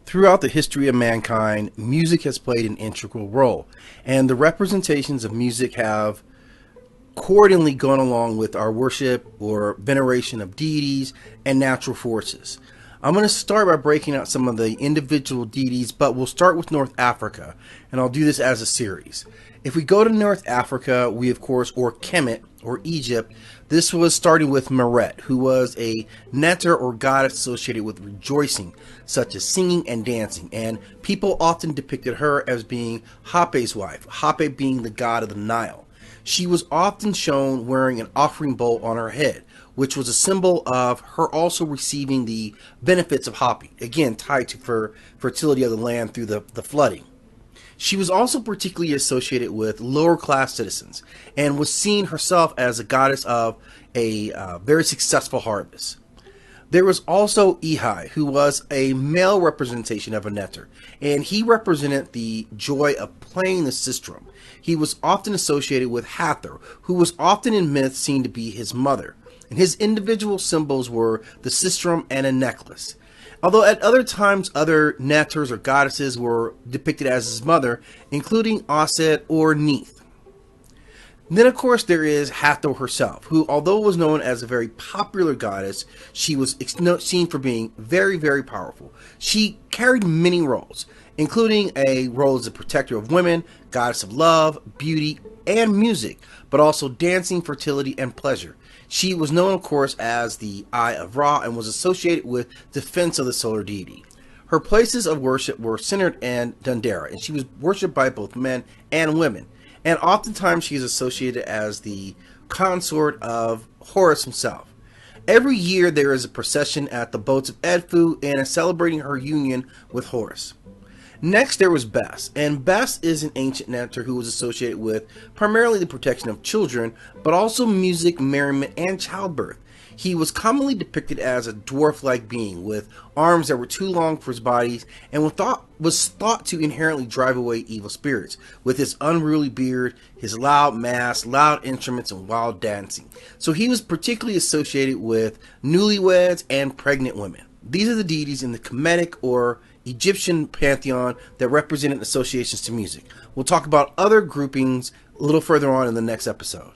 Throughout the history of mankind, music has played an integral role, and the representations of music have accordingly gone along with our worship or veneration of deities and natural forces. I'm going to start by breaking out some of the individual deities, but we'll start with North Africa, and I'll do this as a series. If we go to North Africa, we of course, or Kemet, or Egypt, this was starting with Meret, who was a Ntchrs or goddess associated with rejoicing, such as singing and dancing, and people often depicted her as being Hapy's wife, Hapy being the god of the Nile. She was often shown wearing an offering bowl on her head, which was a symbol of her also receiving the benefits of Hapy, again tied to fertility of the land through the flooding. She was also particularly associated with lower class citizens and was seen herself as a goddess of a very successful harvest. There was also Ehi, who was a male representation of a Ntchrs, and he represented the joy of playing the sistrum. He was often associated with Hathor, who was often in myths seen to be his mother, and his individual symbols were the sistrum and a necklace. Although at other times other Ntchrs or goddesses were depicted as his mother, including Aset or Neith. Then of course there is Hathor herself, who although was known as a very popular goddess, she was seen for being very, very powerful. She carried many roles, including a role as a protector of women, goddess of love, beauty, and music, but also dancing, fertility, and pleasure. She was known, of course, as the Eye of Ra and was associated with defense of the solar deity. Her places of worship were centered in Dendera, and she was worshipped by both men and women. And oftentimes she is associated as the consort of Horus himself. Every year there is a procession at the boats of Edfu and is celebrating her union with Horus. Next there was Bes, and Bes is an ancient Ntchrs who was associated with primarily the protection of children, but also music, merriment, and childbirth. He was commonly depicted as a dwarf-like being with arms that were too long for his body and was thought to inherently drive away evil spirits with his unruly beard, his loud mass, loud instruments, and wild dancing. So he was particularly associated with newlyweds and pregnant women. These are the deities in the Kemetic or Egyptian pantheon that represented associations to music. We'll talk about other groupings a little further on in the next episode.